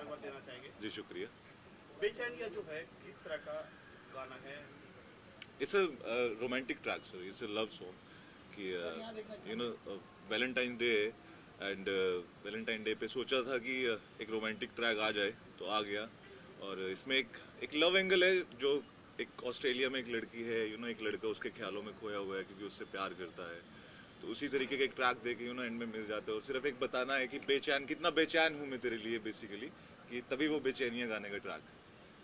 मुबारकबाद देना चाहेंगे। जी शुक्रिया। बेचैनिया जो है किस तरह का गाना है? It's a romantic track sir, it's a love song कि you know Valentine day and Valentine day पे सोचा था कि एक रोमांटिक ट्रैक आ जाए तो आ गया। और इसमें एक लव एंगल है, जो एक ऑस्ट्रेलिया में एक लड़की है, एक लड़का उसके ख्यालों में खोया हुआ है क्योंकि उससे प्यार करता है। तो उसी तरीके का एक ट्रैक दे के एंड में मिल जाता है। और सिर्फ एक बताना है कि कितना बेचैन हूँ मैं तेरे लिए, बेसिकली कि तभी वो बेचैनियाँ गाने का ट्रैक।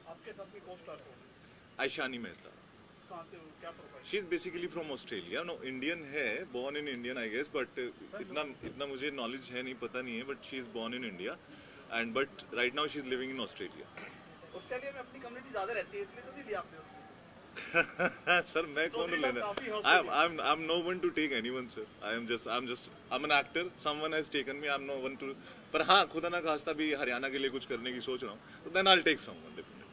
आपके साथ में को-स्टार कौन है? आयशानी मेहता। कहाँ से हो, क्या profile? She is basically from Australia, no Indian है, born in Indian I guess, but इतना मुझे नॉलेज है नहीं, पता नहीं है, but she is born in India and but right now she is living in Australia. Australia में अपनी कम्युनिटी ज्यादा रहती है, इसलिए तो नहीं लिया आपने? सर मैं कौन हूँ लेने? I'm no one to take anyone sir. I'm an actor. Someone has taken me. I'm no one to. पर हाँ, खुदा ना खास्ता भी हरियाणा के लिए कुछ करने की सोच रहा हूँ, तो then I'll take someone definitely.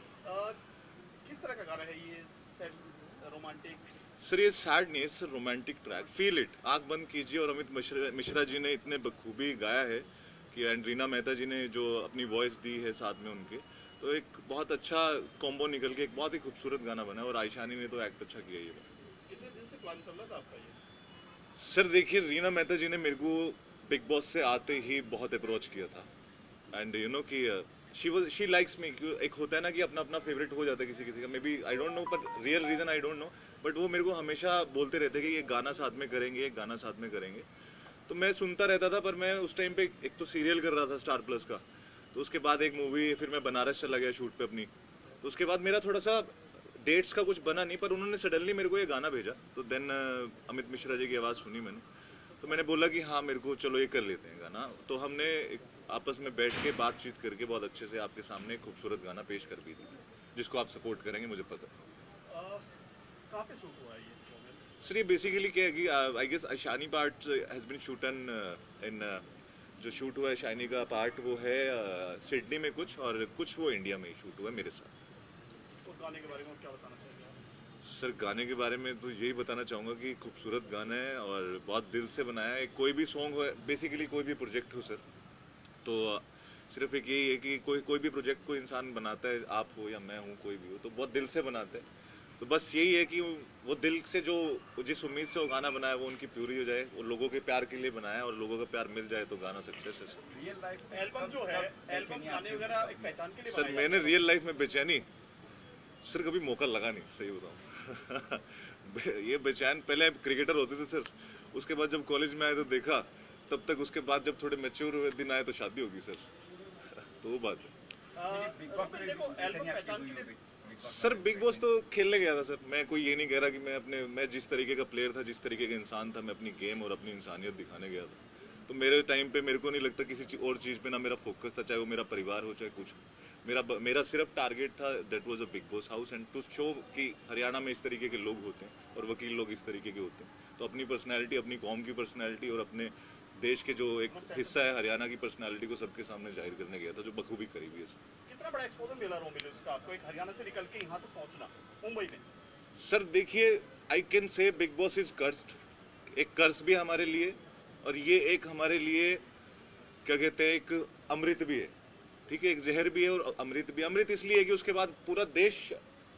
किस तरह का गाना है ये? रोमांटिक? सर ये सैड नहीं है, sir romantic track. Feel it, आंख बंद कीजिए। और अमित मिश्रा जी ने इतने बखूबी गाया है कि एंड रीना मेहता जी ने जो अपनी वॉइस दी है साथ में उनके, तो एक बहुत अच्छा कॉम्बो निकल के एक बहुत ही खूबसूरत गाना बना। और आयशानी ने तो एक्ट अच्छा किया ये। कितने दिन से प्लान चल रहा था आपका ये? सर देखिए, रीना मेहता जी ने मेरे को बिग बॉस से आते ही बहुत अप्रोच किया था एंड कि शी लाइक्स मी। एक होता है ना कि अपना अपना फेवरेट हो जाता है किसी किसी का, may be I don't know, पर real reason I don't know, but वो मेरे को हमेशा बोलते रहते कि ये गाना साथ में करेंगे, एक गाना साथ में करेंगे। तो मैं सुनता रहता था, पर मैं उस टाइम पे एक तो सीरियल कर रहा था स्टार प्लस का, तो उसके बाद एक मूवी, फिर मैं बनारस चला गया शूट पे अपनी। तो उसके बाद मेरा थोड़ा सा डेट्स का कुछ बना नहीं, पर उन्होंने सडनली मेरे को ये गाना भेजा। तो देन अमित मिश्रा जी की आवाज़ सुनी मैंने, तो मैंने बोला कि हाँ मेरे को चलो ये कर लेते हैं गाना। तो हमने आपस में बैठ के बातचीत करके बहुत अच्छे से आपके सामने एक खूबसूरत गाना पेश कर भी दिया, जिसको आप सपोर्ट करेंगे मुझे पता है। कहाँ पे शूट हुआ है ये? सर ये बेसिकली क्या है कि I guess shiny part has been shooting in, जो शूट हुआ है शाइनी का पार्ट वो है सिडनी में कुछ, और कुछ वो इंडिया में ही शूट हुआ है मेरे साथ। तो गाने के बारे में क्या बताना चाहिए आप? सर गाने के बारे में तो यही बताना चाहूँगा कि खूबसूरत गाना है और बहुत दिल से बनाया है। कोई भी सॉन्ग हो, बेसिकली कोई भी प्रोजेक्ट हो सर, तो सिर्फ एक यही है कि कोई भी प्रोजेक्ट कोई इंसान बनाता है, आप हो या मैं हूँ, कोई भी हो, तो बहुत दिल से बनाते हैं। तो बस यही है कि वो दिल से जो जिस उम्मीद से वो गाना बनाया वो उनकी पूरी हो जाए। वो लोगों के प्यार के लिए बनाया और लोगों का प्यार मिल जाए तो गाना सक्सेस है सर। रियल लाइफ एल्बम जो है, एल्बम गाने वगैरह एक पहचान के लिए सर मैंने रियल लाइफ में बेचैनी सर कभी मौका लगा नहीं, सही बताऊँ। ये बेचैन पहले क्रिकेटर होते थे सर, उसके बाद जब कॉलेज में आए तो देखा, तब तक उसके बाद जब थोड़े मैच्योर हुए दिन आए तो शादी होगी सर। तो वो बात है। देखो एल्बम पहचान के लिए सर बिग बॉस तो खेलने गया था सर, मैं कोई ये नहीं कह रहा कि मैं जिस तरीके का प्लेयर था, जिस तरीके का इंसान था, मैं अपनी गेम और अपनी इंसानियत दिखाने गया था। तो मेरे टाइम पे मेरे को नहीं लगता किसी और चीज़ पे ना मेरा फोकस था, चाहे वो मेरा परिवार हो चाहे कुछ। मेरा सिर्फ टारगेट था, that was a Bigg Boss house and to show कि हरियाणा में इस तरीके के लोग होते हैं और वकील लोग इस तरीके के होते हैं। तो अपनी पर्सनैलिटी, अपनी कौम की पर्सनैलिटी और अपने देश के जो एक हिस्सा है हरियाणा की पर्सनैलिटी को सबके सामने जाहिर करने गया था, जो बखूबी करी हुई है सर। कितना बड़ा एक्सपोजर मिला रोमिलियस का आपको, एक हरियाणा से निकल के यहाँ तक पहुँचना मुंबई में? सर देखिए, I can say big Boss is cursed, एक कर्स भी है हमारे लिए, और ये एक हमारे लिए क्या कहते हैं, एक अमृत भी है। ठीक है, एक जहर भी है और अमृत भी। अमृत इसलिए है कि उसके बाद पूरा देश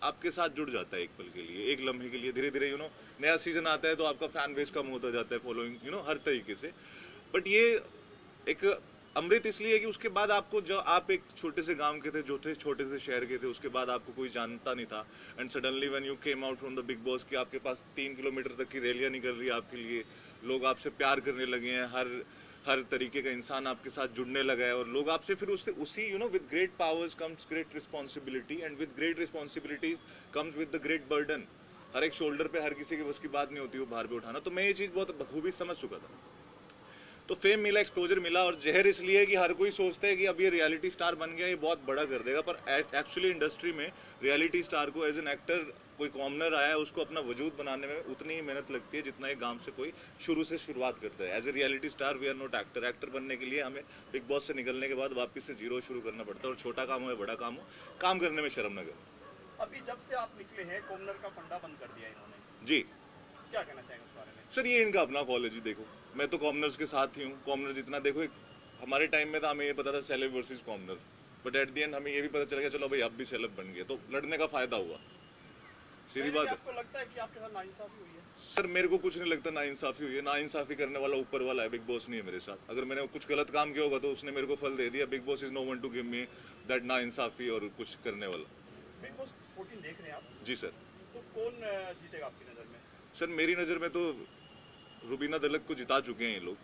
आपके साथ जुड़ जाता है एक पल के लिए, एक लम्हे के लिए। धीरे धीरे नया सीजन आता है तो आपका फैन बेस कम होता जाता है, फॉलोइंग हर तरीके से। बट ये एक अमृत इसलिए है कि उसके बाद आपको, जो आप एक छोटे से गांव के थे, जो थे छोटे से शहर के थे, उसके बाद आपको कोई जानता नहीं था, and suddenly when you came out from the big boss कि आपके पास 3 किलोमीटर तक की रैलियां निकल रही है आपके लिए, लोग आपसे प्यार करने लगे हैं, हर तरीके का इंसान आपके साथ जुड़ने लगा है, और लोग आपसे फिर उसी with great powers comes great responsibility, and with great responsibilities comes with the great burden. हर एक शोल्डर पे हर किसी के बस की बात नहीं होती वो भार पे उठाना। तो मैं ये चीज़ बहुत बखूबी समझ चुका था। तो फेम मिला, एक्सपोजर मिला, और जहर इसलिए है कि हर कोई सोचता है कि अब ये रियलिटी स्टार बन गया, ये बहुत बड़ा कर देगा, पर एक्चुअली इंडस्ट्री में रियलिटी स्टार को एज एन एक्टर, कोई कॉमनर आया है, उसको अपना वजूद बनाने में उतनी ही मेहनत लगती है जितना एक गांव से कोई शुरू से शुरुआत करता है। As a reality star we are not actor. Actor बनने के लिए हमें बिग बॉस से निकलने के बाद वापस से जीरो शुरू करना पड़ता है, और छोटा काम हो या बड़ा काम हो, काम करने में शर्म न करें। अभी जब से आप निकले हैं, कॉमनर का फंडा बंद कर दिया इन्होंने, जी क्या कहना चाहेंगे उस बारे में? सर ये इनका अपना कॉलेज ही, देखो मैं तो कॉमनर्स के साथ ही हूँ। कॉमनर जितना देखो, हमारे टाइम में था, हमें ये पता था celeb versus commoner, but at the end हमें ये भी पता चला गया चलो भाई आप भी सेलेब बन गए, तो लड़ने का फायदा हुआ, सीधी बात है। आपको लगता है कि आपके साथ नाइंसाफी हुई है? सर मेरे को कुछ नहीं लगता नाइंसाफी हुई है, नाइंसाफी करने वाला ऊपर वाला है, बिग बॉस नहीं है मेरे साथ। अगर मैंने कुछ गलत काम किया होगा तो उसने मेरे को फल दे दिया। Bigg Boss is no one to give me that नाइंसाफी और कुछ करने वाला। बिग बॉस 14 देख रहे हैं आप, जी सर। तो कौन जीतेगा आपकी नज़र में? सर मेरी नज़र में तो रुबीना दलक को जिता चुके हैं ये लोग,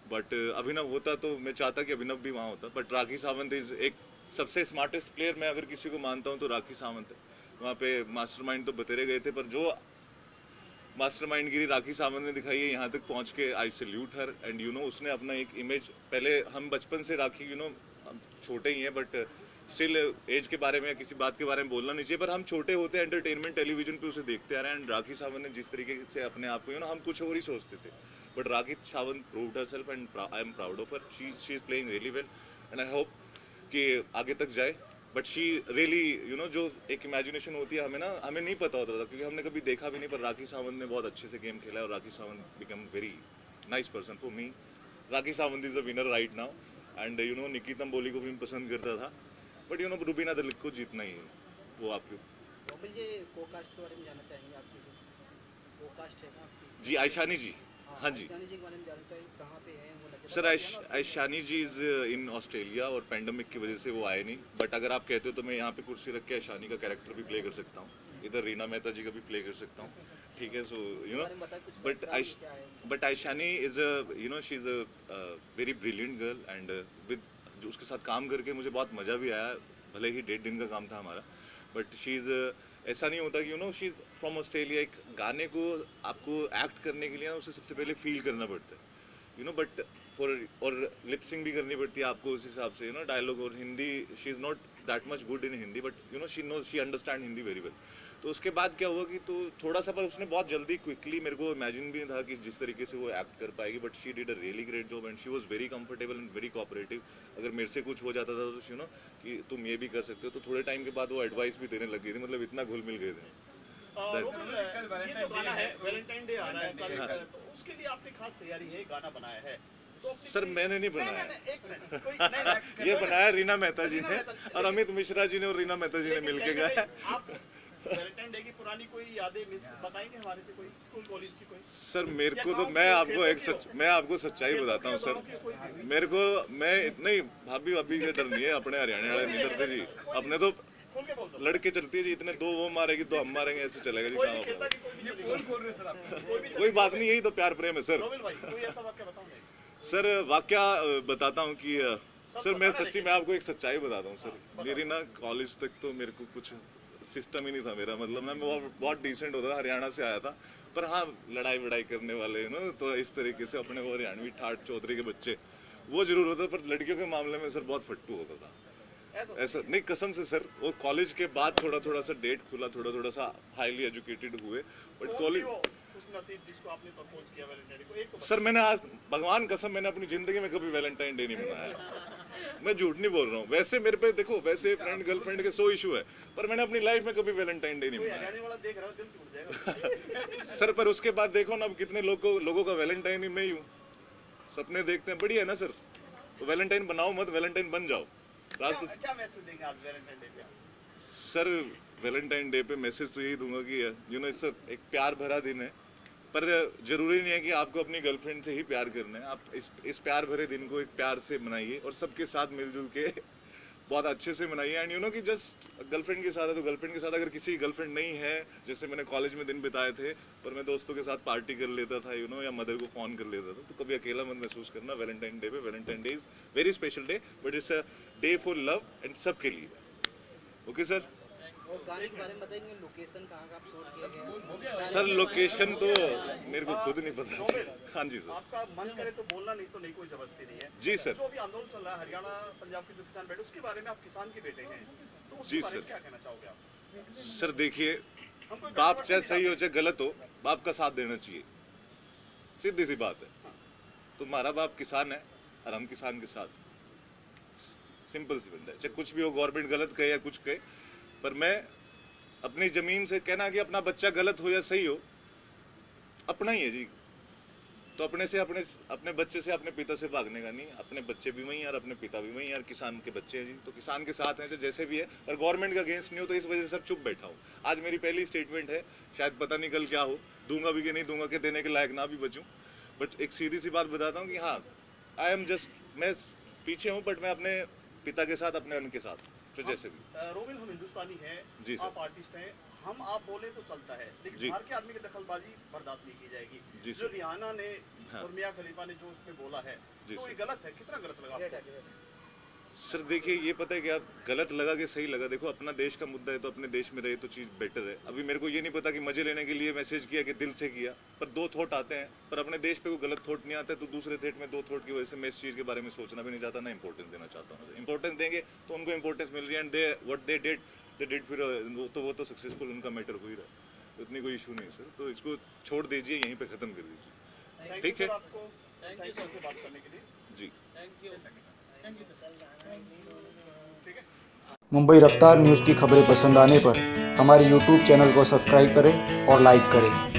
बट अभिनव होता तो मैं चाहता कि अभिनव भी वहाँ होता, बट राखी सावंत इज एक सबसे स्मार्टेस्ट प्लेयर। मैं अगर किसी को मानता हूँ तो राखी सावंत है। वहाँ पे मास्टरमाइंड तो बतेरे गए थे, पर जो मास्टरमाइंड गिरी राखी सावंत ने दिखाई है यहाँ तक पहुँच के, आई salute her. And you no उसने अपना एक इमेज, पहले हम बचपन से राखी यू नो छोटे ही हैं बट स्टिल एज के बारे में किसी बात के बारे में बोलना नहीं चाहिए, पर हम छोटे होते एंटरटेनमेंट टेलीविजन पे उसे देखते आ रहे हैं। एंड राखी सावंत ने जिस तरीके से अपने आप को यू नो, हम कुछ और ही सोचते थे, but Rakhi Sawant proved herself and I am proud of her. She is playing really well and I hope कि आगे तक जाए। But she really you know, जो एक इमेजिनेशन होती है हमें ना, हमें नहीं पता होता था क्योंकि हमने कभी देखा भी नहीं, पर राखी सावंत ने बहुत अच्छे से गेम खेला है और Rakhi Sawant become very nice person for me. Rakhi Sawant is a winner right now and you know Nikki Tamboli को भी मैं पसंद करता था, बट यू नो रुबीना दलक को जीतना ही है, वो आपके। कपिल जी कोकास्ट के बारे में जानना चाहेंगे आपकी, जो कोकास्ट है ना आपकी? जी आयशानी जी, हाँ जी। आयशानी जी के बारे में जानना चाहिए, कहाँ पे है वो? नजर sir Aishani ji is in Australia और पैंडमिक की वजह से वो आए नहीं, बट अगर आप कहते हो तो मैं यहाँ पे कुर्सी रख के आयशानी का कैरेक्टर भी प्ले कर सकता हूँ, इधर रीना मेहता जी का भी प्ले कर सकता हूँ, ठीक है। So you know but Aishani is a you know she is a very brilliant girl and with जो उसके साथ काम करके मुझे बहुत मज़ा भी आया, भले ही 1.5 दिन का काम था हमारा, बट शी इज़ ऐसा नहीं होता कि you know she is from Australia. एक गाने को आपको एक्ट करने के लिए ना उसे सबसे पहले फील करना पड़ता है यू नो, बट और लिपसिंग भी करनी पड़ती है आपको उस हिसाब से यू नो, डायलॉग। और Hindi she is not that much good in Hindi, but you know she understand Hindi very well. तो उसके बाद क्या हुआ कि तो थोड़ा सा, पर उसने बहुत जल्दी क्विकली, मेरे को इमेजिन भी नहीं था कि जिस तरीके से वो एक्ट कर पाएगी, but she did a really great job and she was very comfortable and very cooperative. अगर मेरे से कुछ हो जाता था तो यू नो कि तुम ये भी कर सकते हो, तो थोड़े टाइम के बाद वो एडवाइस भी देने लग गई थी, मतलब इतना घुल मिल गए थे। ये जो गाना है वैलेंटाइन डे आ रहा है, तो उसके लिए आपने खास तैयारी है, गाना बनाया है तो सर मैंने नहीं बनाया, एक मिनट, कोई नहीं, ये बनाया रीना मेहता जी ने और अमित मिश्रा जी ने और रीना मेहता जी ने मिलके गाया। आप वैलेंटाइन डे की पुरानी कोई यादें मिस बताएंगे हमारे से, कोई स्कूल कॉलेज की कोई? सर मेरे को तो मैं आपको सच्चाई बताता हूँ सर, मेरे को मैं इतना ही भाभी भाभी का डर नहीं है, अपने हरियाणा वाले नहीं डरते जी, अपने तो लड़के चलती है जी, इतने दो वो मारेगी तो हम मारेंगे, ऐसे चलेगा जी काम। कोई बात नहीं, यही तो प्यार प्रेम है सर। सर वाकया बताता हूँ कि सर मैं आपको एक सच्चाई बताता हूँ सर। मेरी ना कॉलेज तक तो मेरे को कुछ सिस्टम ही नहीं था मेरा, मतलब मैं बहुत डिसेंट होता था, हरियाणा से आया था, पर हाँ लड़ाई वड़ाई करने वाले यू नो, तो इस तरीके से अपने वो हरियाणवी ठाट चौधरी के बच्चे वो जरूर होता, पर लड़कियों के मामले में सर बहुत फट्टू होता था। ऐसा नहीं, कसम से सर, वो कॉलेज के बाद थोड़ा सा डेट खुला, थोड़ा सा हाईली एजुकेटेड हुए, बट कॉलेज जिसको आपने प्रपोज किया वैलेंटाइन डे को, एक सर मैंने आज भगवान कसम मैंने अपनी जिंदगी में कभी वैलेंटाइन डे नहीं मनाया, मैं झूठ नहीं बोल रहा हूँ। वैसे मेरे पे देखो, वैसे फ्रेंड गर्लफ्रेंड के 100 इशू है, पर मैंने अपनी लाइफ में कभी वैलेंटाइन डे नहीं मनाया। सर पर उसके बाद देखो ना अब कितने लोगों का वैलेंटाइन ही मैं ही हूँ, सपने देखते हैं, बढ़िया है ना सर, तो वैलेंटाइन बनाओ मत, वैलेंटाइन बन जाओ। क्या मैसेज देंगे आप वैलेंटाइन डे पे? सर वैलेंटाइन डे पे मैसेज तो यही दूंगा कि यू नो सर एक प्यार भरा दिन है, पर जरूरी नहीं है कि आपको अपनी गर्लफ्रेंड से ही प्यार करना है। आप इस प्यार भरे दिन को एक प्यार से मनाइए और सबके साथ मिलजुल के बहुत अच्छे से मनाइए। एंड यू नो कि जस्ट गर्लफ्रेंड के साथ है तो गर्लफ्रेंड के साथ, अगर किसी गर्लफ्रेंड नहीं है, जैसे मैंने कॉलेज में दिन बिताए थे, पर मैं दोस्तों के साथ पार्टी कर लेता था यू नो, या मदर को फोन कर लेता था, तो कभी अकेला मत महसूस करना वैलेंटाइन डे पे। Valentine day is very special day, but it's a day for love and सबके लिए। Okay sir. और गाने के बारे में बताएंगे, लोकेशन कहाँ का आप शूट किया गया? सर लोकेशन तो मेरे को खुद नहीं पता। हाँ जी सर। आपका मन करे तो बोलना, नहीं तो नहीं, कोई जबरदस्ती नहीं है। जी सर। जो अभी आंदोलन चल रहा है हरियाणा पंजाब के जो किसान बैठे, उसके बारे में आप किसान के बेटे हैं, तो उसके बारे में क्या कहना चाहोगे आप? सर देखिए, बाप चाहे सही हो चाहे गलत हो, बाप का साथ देना चाहिए, सीधी सी बात है। तुम्हारा बाप किसान है और हम किसान के साथ, सिंपल सी बंदा है, चाहे कुछ भी हो, गवर्नमेंट गलत कहे या कुछ कहे, पर मैं अपनी जमीन से कहना कि अपना बच्चा गलत हो या सही हो, अपना ही है जी, तो अपने बच्चे से अपने पिता से भागने का नहीं, अपने बच्चे भी वही यार, अपने पिता भी वही यार, किसान के बच्चे हैं जी, तो किसान के साथ हैं जैसे भी है, और गवर्नमेंट का अगेंस्ट नहीं हो, तो इस वजह से सर चुप बैठा हूँ। आज मेरी पहली स्टेटमेंट है, शायद पता नहीं कल क्या हो, दूंगा भी कि नहीं दूंगा, कि देने के लायक ना भी बचूं, बट एक सीधी सी बात बताता हूँ कि हाँ, आई एम जस्ट, मैं पीछे हूँ, बट मैं अपने पिता के साथ, अपने अन्न के साथ, तो जैसे भी। रोमिल, हम हिंदुस्तानी हैं जी सर, आप आर्टिस्ट हैं, हम आप बोले तो चलता है, लेकिन बाहर के आदमी की दखलबाजी बर्दाश्त नहीं की जाएगी। जो रिहाना ने और मियां खलीफा ने जो उसमें बोला है, तो ये गलत है, कितना गलत लगा सर? देखिए, ये पता है कि आप गलत लगा कि सही लगा, देखो अपना देश का मुद्दा है, तो अपने देश में रहे तो चीज़ बेटर है। अभी मेरे को ये नहीं पता कि मजे लेने के लिए मैसेज किया कि दिल से किया, पर दो थॉट आते हैं, पर अपने देश पे कोई गलत थॉट नहीं आता है, तो दूसरे थॉट में दो थॉट की वजह से मैं इस चीज़ के बारे में सोचना भी नहीं चाहता, ना इंपॉर्टेंस देना चाहता हूँ। इंपॉर्टेंस देंगे तो उनको इंपॉर्टेंस मिल रही है, and they what they did, फिर वो तो सक्सेसफुल, उनका मैटर हो ही रहा है, इतनी कोई इशू नहीं सर, तो इसको छोड़ दीजिए, यहीं पे खत्म कर दीजिए, ठीक है? थैंक यू बात करने के लिए जी, थैंक यू। मुंबई रफ्तार न्यूज़ की खबरें पसंद आने पर हमारे YouTube चैनल को सब्सक्राइब करें और लाइक करें।